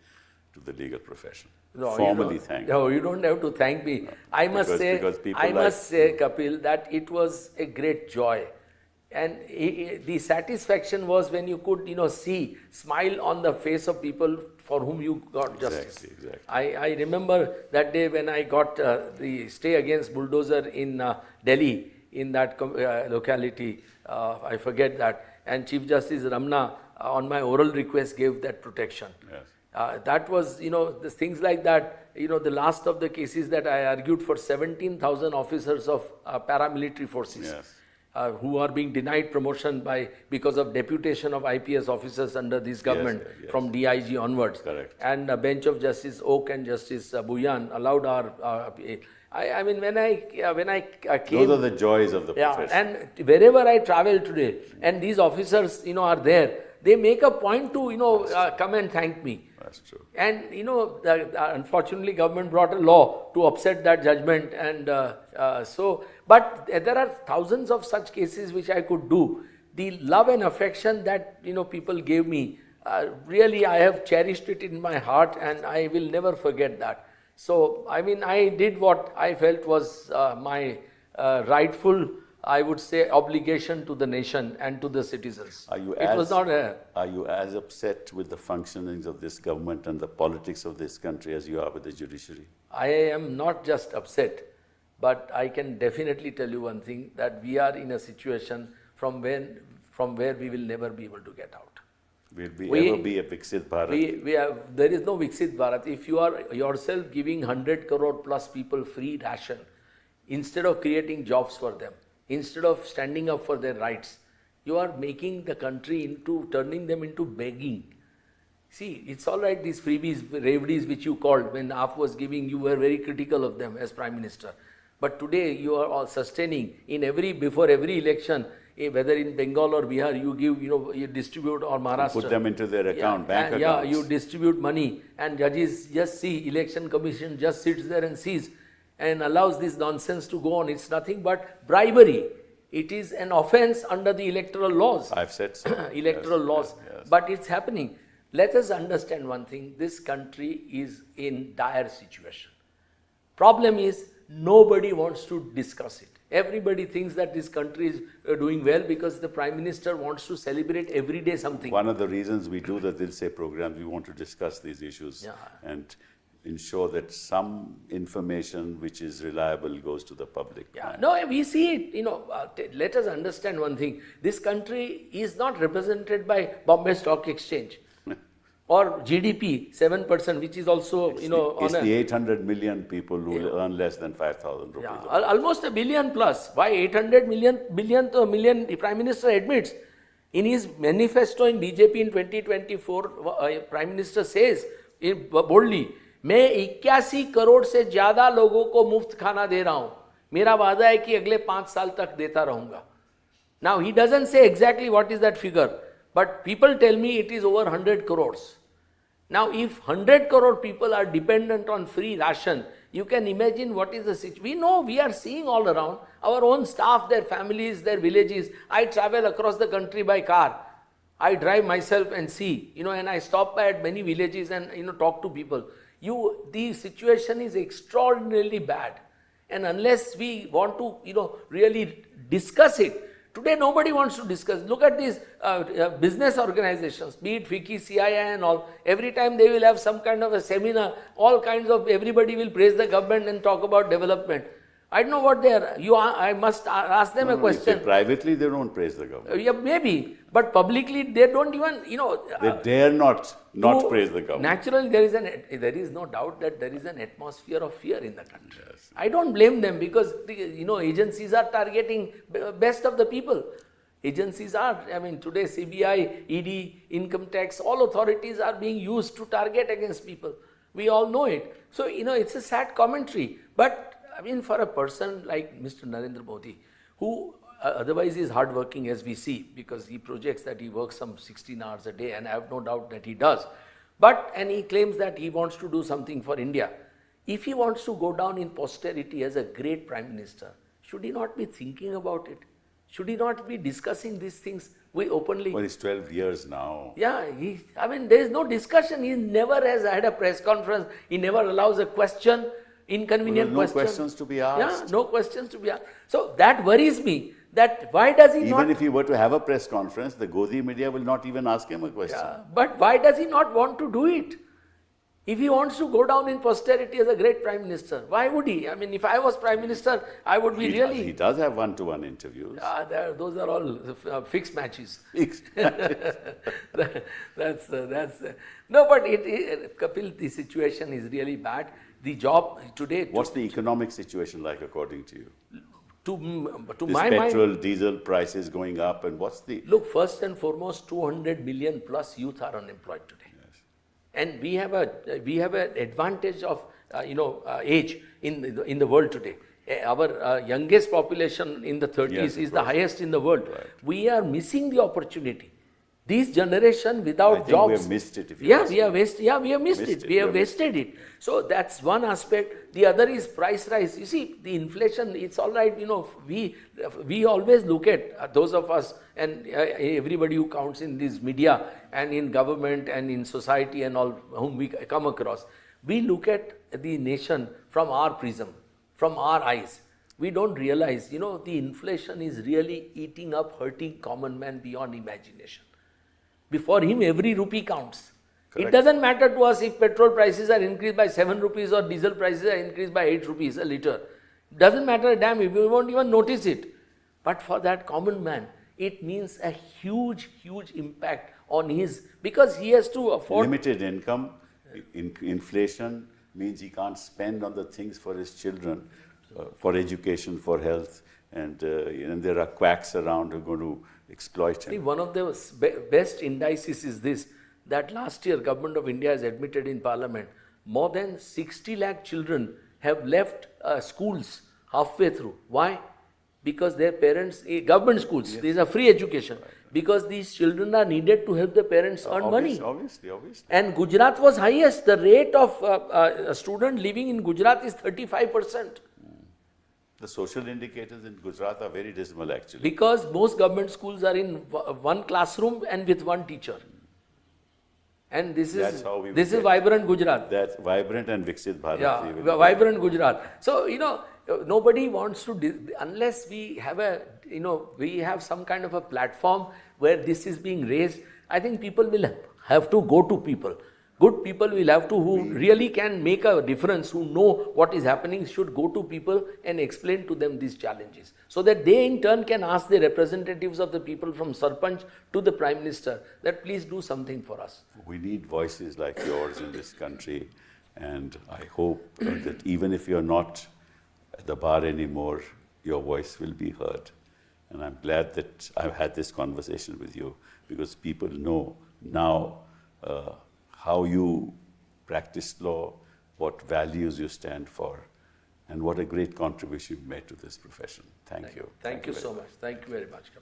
A: to the legal profession.
B: No,
A: Formally thank you.
B: No, you don't have to thank me. I must say, Kapil, that it was a great joy. And the satisfaction was when you could, see, smile on the face of people for whom you got justice.
A: Exactly.
B: I remember that day when I got the stay against bulldozer in Delhi, in that locality, I forget that, and Chief Justice Ramna, on my oral request, gave that protection.
A: Yes.
B: That was, the things like that, the last of the cases that I argued for 17,000 officers of paramilitary forces who are being denied promotion because of deputation of IPS officers under this government from DIG onwards.
A: Correct.
B: And a bench of Justice Oak and Justice Bhuyan allowed our... I mean, when I came...
A: Those are the joys of the profession.
B: And wherever I travel today, and these officers, are there, they make a point to, come and thank me.
A: That's true.
B: And unfortunately, government brought a law to upset that judgment, and but there are thousands of such cases which I could do. The love and affection that people gave me, really I have cherished it in my heart, and I will never forget that. So I mean, I did what I felt was my rightful, I would say, obligation to the nation and to the citizens. Are you
A: as upset with the functionings of this government and the politics of this country as you are with the judiciary?
B: I am not just upset, but I can definitely tell you one thing, that we are in a situation from where we will never be able to get out.
A: Will we ever be a Viksit Bharat?
B: There is no Viksit Bharat. If you are yourself giving 100 crore plus people free ration, instead of creating jobs for them, instead of standing up for their rights, you are making the country turning them into begging. See, it's all right, these freebies, reveries which you called, when AAP was giving, you were very critical of them as Prime Minister. But today you are all sustaining, before every election, whether in Bengal or Bihar, you give, you distribute, or Maharashtra.
A: Put them into their bank accounts.
B: Yeah, you distribute money, and judges just see, election commission just sits there and sees, and allows this nonsense to go on. It's nothing but bribery. It is an offense under the electoral laws.
A: I've said so.
B: Electoral laws. Yes. But it's happening. Let us understand one thing. This country is in dire situation. Problem is, nobody wants to discuss it. Everybody thinks that this country is doing well because the Prime Minister wants to celebrate every day something.
A: One of the reasons we do the Dil Se programs, we want to discuss these issues and ensure that some information which is reliable goes to the public.
B: No, we see it. Let us understand one thing. This country is not represented by Bombay Stock Exchange or GDP 7%, which is also
A: it's the 800 million people who earn less than 5,000 rupees.
B: Almost a billion plus. Why 800 million? The Prime Minister admits in his manifesto in BJP in 2024. Prime Minister says boldly, मैं 81 करोड़ से ज्यादा लोगों को मुफ्त खाना दे रहा हूं. मेरा वादा है कि अगले 5 साल तक देता रहूंगा. Now he doesn't say exactly what is that figure, but people tell me it is over 100 crores. Now if 100 crore people are dependent on free ration, you can imagine what is the situation. We know, we are seeing all around, our own staff, their families, their villages. I travel across the country by car. I drive myself and see, and I stop by at many villages and, talk to people. The situation is extraordinarily bad. And unless we want to, really discuss it, today nobody wants to discuss. Look at these business organizations, be it FICCI, CII and all. Every time they will have some kind of a seminar, all kinds of, everybody will praise the government and talk about development. I don't know what they are. I must ask them a question.
A: Privately, they don't praise the government.
B: Yeah, maybe, but publicly they don't even,
A: They dare not praise the government.
B: Naturally, there is no doubt that there is an atmosphere of fear in the country. Yes. I don't blame them because agencies are targeting best of the people. Agencies are, today CBI, ED, income tax, all authorities are being used to target against people. We all know it. So, it's a sad commentary. But, for a person like Mr. Narendra Modi, who otherwise is hardworking as we see, because he projects that he works some 16 hours a day, and I have no doubt that he does. And he claims that he wants to do something for India. If he wants to go down in posterity as a great Prime Minister, should he not be thinking about it? Should he not be discussing these things openly?
A: Well, it's 12 years now.
B: Yeah, there is no discussion. He never has had a press conference. He never allows a question, inconvenient question.
A: No questions to be asked.
B: Yeah, no questions to be asked. So that worries me. That why does he not...
A: Even if he were to have a press conference, the Godi media will not even ask him a question.
B: Yeah, but why does he not want to do it? If he wants to go down in posterity as a great Prime Minister, why would he? If I was Prime Minister, I would be really...
A: He does have one-to-one interviews.
B: Those are all fixed matches.
A: Fixed matches.
B: No, but Kapil, the situation is really bad. The job today...
A: What's the economic situation like according to you?
B: To
A: my mind... petrol, diesel prices going up, and what's the...
B: Look, first and foremost, 200 million plus youth are unemployed today. And we have an advantage of age in the world today. Our youngest population in the 30s is the highest in the world. Right. We are missing the opportunity. This generation without jobs.
A: We have missed it.
B: We have missed it. We have wasted it. So that's one aspect. The other is price rise. You see, the inflation, it's all right. We always look at those of us and everybody who counts in this media and in government and in society and all whom we come across. We look at the nation from our prism, from our eyes. We don't realize, the inflation is really eating up, hurting common man beyond imagination. Before him, every rupee counts. Correct. It doesn't matter to us if petrol prices are increased by 7 rupees or diesel prices are increased by 8 rupees a litre. It doesn't matter a damn, we won't even notice it. But for that common man, it means a huge, huge impact on his, because he has to afford...
A: Limited income, inflation means he can't spend on the things for his children, for education, for health, and there are quacks around who are going to exploit him.
B: See, one of the best indices is this, that last year Government of India has admitted in Parliament, more than 60 lakh children have left schools halfway through. Why? Because their parents, government schools, these are free education, because these children are needed to help the parents earn money.
A: Obviously.
B: And Gujarat was highest. The rate of a student living in Gujarat is 35%.
A: The social indicators in Gujarat are very dismal actually.
B: Because most government schools are in one classroom and with one teacher. And this is vibrant Gujarat.
A: That's vibrant and Viksit Bharat.
B: Yeah, vibrant Gujarat. So, nobody wants to, unless we have some kind of a platform where this is being raised, I think people will have to go to people. Good people will have to, who really can make a difference, who know what is happening, should go to people and explain to them these challenges. So that they in turn can ask the representatives of the people from Sarpanch to the Prime Minister that please do something for us.
A: We need voices like yours in this country, and I hope that even if you're not at the bar anymore, your voice will be heard. And I'm glad that I've had this conversation with you, because people know now how you practice law, what values you stand for, and what a great contribution you've made to this profession. Thank you.
B: Thank you so much. Thank you very much.